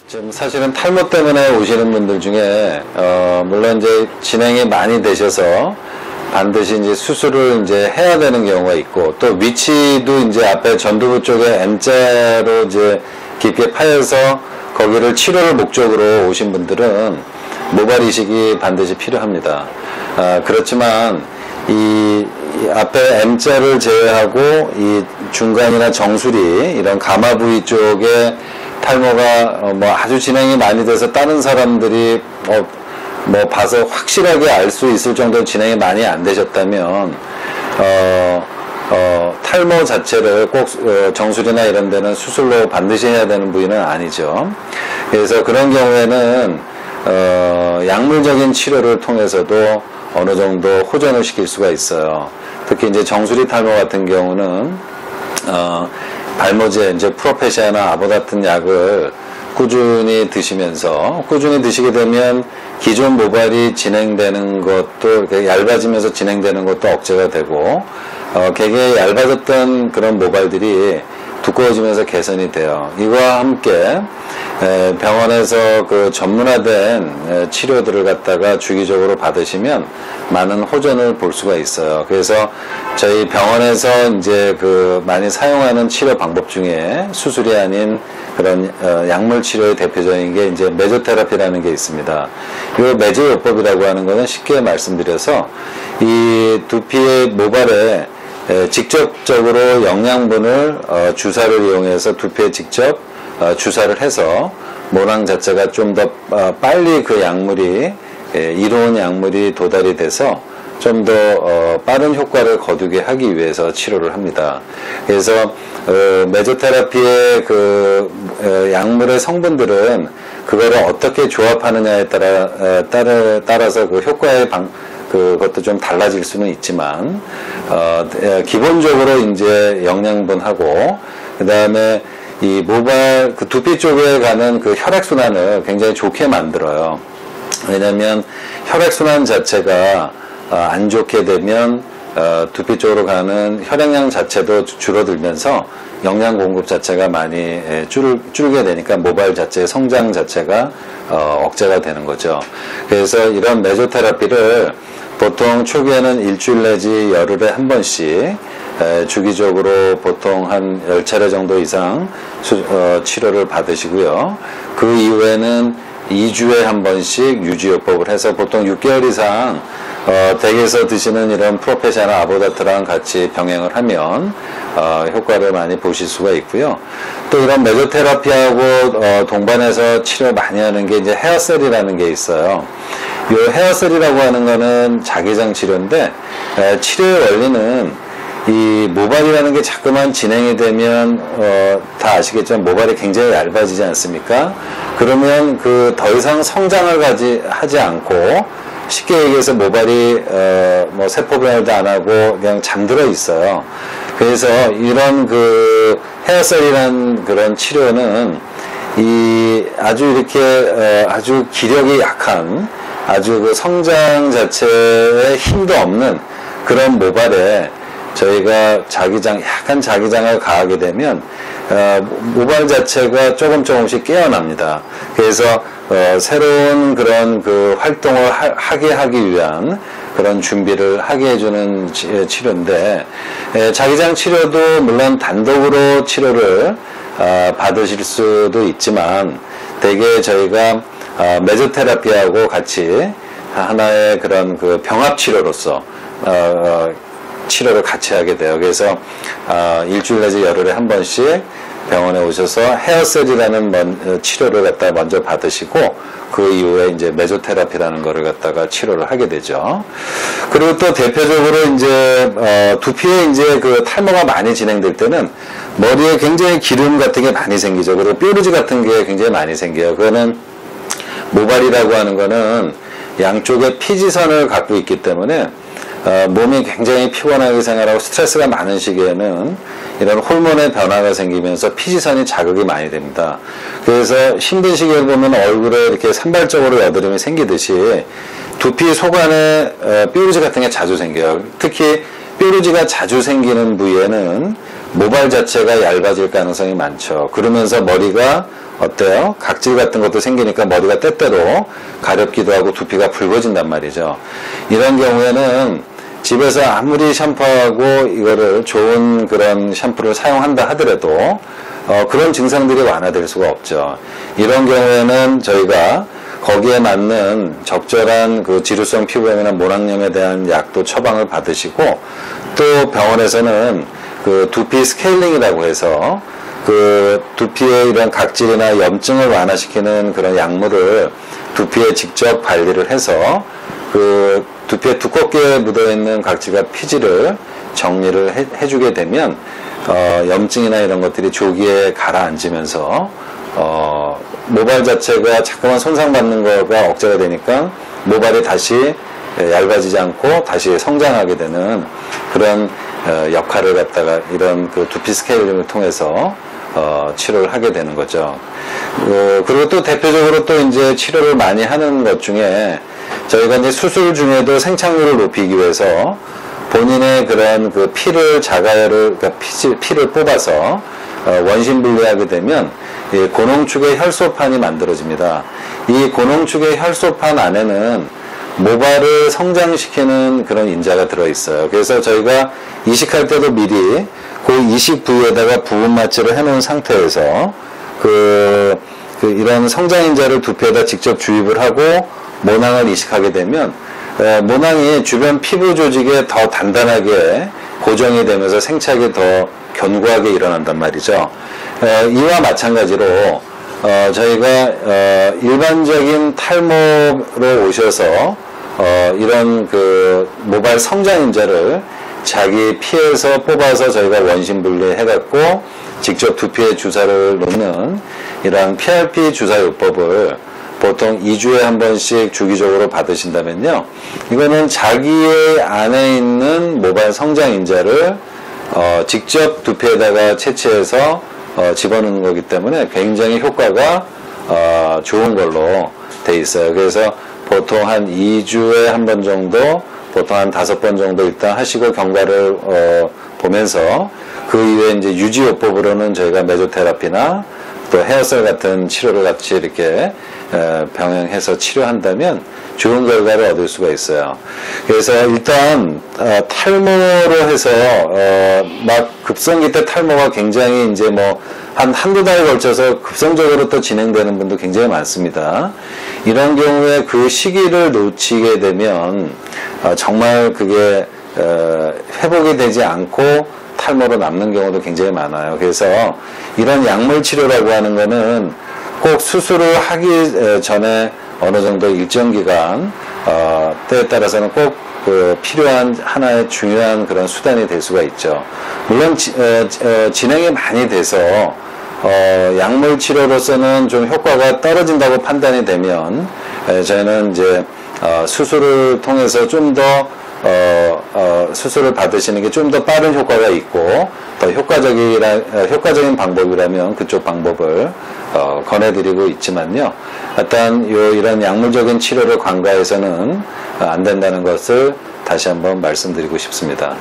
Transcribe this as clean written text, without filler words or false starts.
지금 사실은 탈모 때문에 오시는 분들 중에 물론 이제 진행이 많이 되셔서 반드시 이제 수술을 이제 해야 되는 경우가 있고, 또 위치도 이제 앞에 전두부 쪽에 M자로 이제 깊게 파여서 거기를 치료를 목적으로 오신 분들은 모발 이식이 반드시 필요합니다. 그렇지만 이 앞에 M자를 제외하고 이 중간이나 정수리 이런 가마 부위 쪽에 탈모가 뭐 아주 진행이 많이 돼서 다른 사람들이 뭐 봐서 확실하게 알 수 있을 정도로 진행이 많이 안 되셨다면 탈모 자체를 꼭 정수리나 이런 데는 수술로 반드시 해야 되는 부위는 아니죠. 그래서 그런 경우에는 약물적인 치료를 통해서도 어느 정도 호전을 시킬 수가 있어요. 특히 이제 정수리 탈모 같은 경우는 발모제, 이제 프로페시아나 아보 같은 약을 꾸준히 드시면서, 꾸준히 드시게 되면 기존 모발이 진행되는 것도, 얇아지면서 진행되는 것도 억제가 되고, 되게 얇아졌던 그런 모발들이 두꺼워지면서 개선이 돼요. 이와 함께 병원에서 그 전문화된 치료들을 갖다가 주기적으로 받으시면 많은 호전을 볼 수가 있어요. 그래서 저희 병원에서 이제 그 많이 사용하는 치료 방법 중에 수술이 아닌 그런 약물 치료의 대표적인 게 이제 메조테라피라는 게 있습니다. 이 메조요법이라고 하는 거는 쉽게 말씀드려서 이 두피의 모발에 직접적으로 영양분을 주사를 이용해서 두피에 직접 주사를 해서 모낭 자체가 좀 더 빨리 그 약물이 이로운 약물이 도달이 돼서 좀 더 빠른 효과를 거두게 하기 위해서 치료를 합니다. 그래서 메조테라피의 그 약물의 성분들은 그거를 어떻게 조합하느냐에 따라서 그 효과의 그것도 좀 달라질 수는 있지만 기본적으로 이제 영양분하고 그 다음에 이 모발 그 두피 쪽에 가는 그 혈액순환을 굉장히 좋게 만들어요. 왜냐면 혈액순환 자체가 안 좋게 되면 두피 쪽으로 가는 혈액량 자체도 줄어들면서 영양 공급 자체가 많이 줄게 되니까 모발 자체의 성장 자체가 억제가 되는 거죠. 그래서 이런 메조테라피를 보통 초기에는 일주일 내지 열흘에 한 번씩 주기적으로 보통 한 10차례 정도 이상 치료를 받으시고요. 그 이후에는 2주에 한 번씩 유지요법을 해서 보통 6개월 이상 댁에서 드시는 이런 프로페시아나 아보다트랑 같이 병행을 하면 효과를 많이 보실 수가 있고요. 또 이런 메조테라피하고 동반해서 치료 많이 하는 게 이제 헤어셀이라는 게 있어요. 이 헤어셀이라고 하는 거는 자기장 치료인데 치료의 원리는 이 모발이라는 게 자꾸만 진행이 되면 다 아시겠지만 모발이 굉장히 얇아지지 않습니까? 그러면 그 더 이상 성장을 하지 않고 쉽게 얘기해서 모발이 뭐 세포 변화도 안 하고 그냥 잠들어 있어요. 그래서 이런 그 헤어셀이라는 그런 치료는 이 아주 이렇게 아주 기력이 약한 아주 그 성장 자체에 힘도 없는 그런 모발에 저희가 약간 자기장을 가하게 되면 모발 자체가 조금씩 깨어납니다. 그래서 새로운 그런 그 활동을 하게 하기 위한 그런 준비를 하게 해주는 치료인데, 자기장 치료도 물론 단독으로 치료를 받으실 수도 있지만 대개 저희가 메조테라피하고 같이 하나의 그런 그 병합 치료로서 치료를 같이 하게 돼요. 그래서 일주일 내지 열흘에 한 번씩 병원에 오셔서 헤어셀이라는 치료를 갖다 먼저 받으시고 그 이후에 이제 메조테라피라는 거를 갖다가 치료를 하게 되죠. 그리고 또 대표적으로 이제 두피에 이제 그 탈모가 많이 진행될 때는 머리에 굉장히 기름 같은 게 많이 생기죠. 그리고 뾰루지 같은 게 굉장히 많이 생겨요. 그거는 모발이라고 하는 거는 양쪽에 피지선을 갖고 있기 때문에 몸이 굉장히 피곤하게 생활하고 스트레스가 많은 시기에는 이런 호르몬의 변화가 생기면서 피지선이 자극이 많이 됩니다. 그래서 힘든 시기에 보면 얼굴에 이렇게 산발적으로 여드름이 생기듯이 두피 속안에 뾰루지 같은 게 자주 생겨요. 특히 뾰루지가 자주 생기는 부위에는 모발 자체가 얇아질 가능성이 많죠. 그러면서 머리가 어때요? 각질 같은 것도 생기니까 머리가 때때로 가렵기도 하고 두피가 붉어진단 말이죠. 이런 경우에는 집에서 아무리 샴푸하고 이거를 좋은 그런 샴푸를 사용한다 하더라도 그런 증상들이 완화될 수가 없죠. 이런 경우에는 저희가 거기에 맞는 적절한 그 지루성 피부염이나 모낭염에 대한 약도 처방을 받으시고, 또 병원에서는 그 두피 스케일링이라고 해서 그 두피의 이런 각질이나 염증을 완화시키는 그런 약물을 두피에 직접 관리를 해서 그 두피에 두껍게 묻어있는 각질과 피지를 정리를 해주게 되면 염증이나 이런 것들이 조기에 가라앉으면서 모발 자체가 자꾸만 손상받는 거가 억제가 되니까 모발이 다시 얇아지지 않고 다시 성장하게 되는 그런 역할을 갖다가 이런 그 두피 스케일링을 통해서 치료를 하게 되는 거죠. 그리고 또 대표적으로 또 이제 치료를 많이 하는 것 중에 저희가 이제 수술 중에도 생착률을 높이기 위해서 본인의 그런 그 피를 자가혈을, 그러니까 피를 뽑아서 원심 분리하게 되면 이 고농축의 혈소판이 만들어집니다. 이 고농축의 혈소판 안에는 모발을 성장시키는 그런 인자가 들어있어요. 그래서 저희가 이식할 때도 미리 그 이식 부위에다가 부분 마취를 해놓은 상태에서 이런 성장인자를 두피에다 직접 주입을 하고 모낭을 이식하게 되면 모낭이 주변 피부 조직에 더 단단하게 고정이 되면서 생착이 더 견고하게 일어난단 말이죠. 이와 마찬가지로 저희가 일반적인 탈모로 오셔서 이런 그 모발 성장인자를 자기 피에서 뽑아서 저희가 원심 분리해갖고 직접 두피에 주사를 놓는 이런 PRP 주사요법을 보통 2주에 한 번씩 주기적으로 받으신다면요, 이거는 자기의 안에 있는 모발 성장인자를 직접 두피에다가 채취해서 집어넣는 거기 때문에 굉장히 효과가 좋은 걸로 돼 있어요. 그래서 보통 한 2주에 한 번 정도, 보통 한 5번 정도 일단 하시고 경과를 보면서 그 이후에 이제 유지요법으로는 저희가 메조테라피나 또 헤어셀 같은 치료를 같이 이렇게 병행해서 치료한다면 좋은 결과를 얻을 수가 있어요. 그래서 일단 탈모로 해서 막 급성기 때 탈모가 굉장히 이제 뭐 한두 달에 걸쳐서 급성적으로 또 진행되는 분도 굉장히 많습니다. 이런 경우에 그 시기를 놓치게 되면 정말 그게 회복이 되지 않고 탈모로 남는 경우도 굉장히 많아요. 그래서 이런 약물 치료라고 하는 거는 꼭 수술을 하기 전에 어느 정도 일정 기간 때에 따라서는 꼭 필요한 하나의 중요한 그런 수단이 될 수가 있죠. 물론 진행이 많이 돼서 약물 치료로서는 좀 효과가 떨어진다고 판단이 되면 저희는 이제 수술을 통해서 좀 더 수술을 받으시는 게 좀 더 빠른 효과가 있고 더 효과적인 방법이라면 그쪽 방법을 권해드리고 있지만요. 일단 이런 약물적인 치료를 간과해서는 안 된다는 것을 다시 한번 말씀드리고 싶습니다.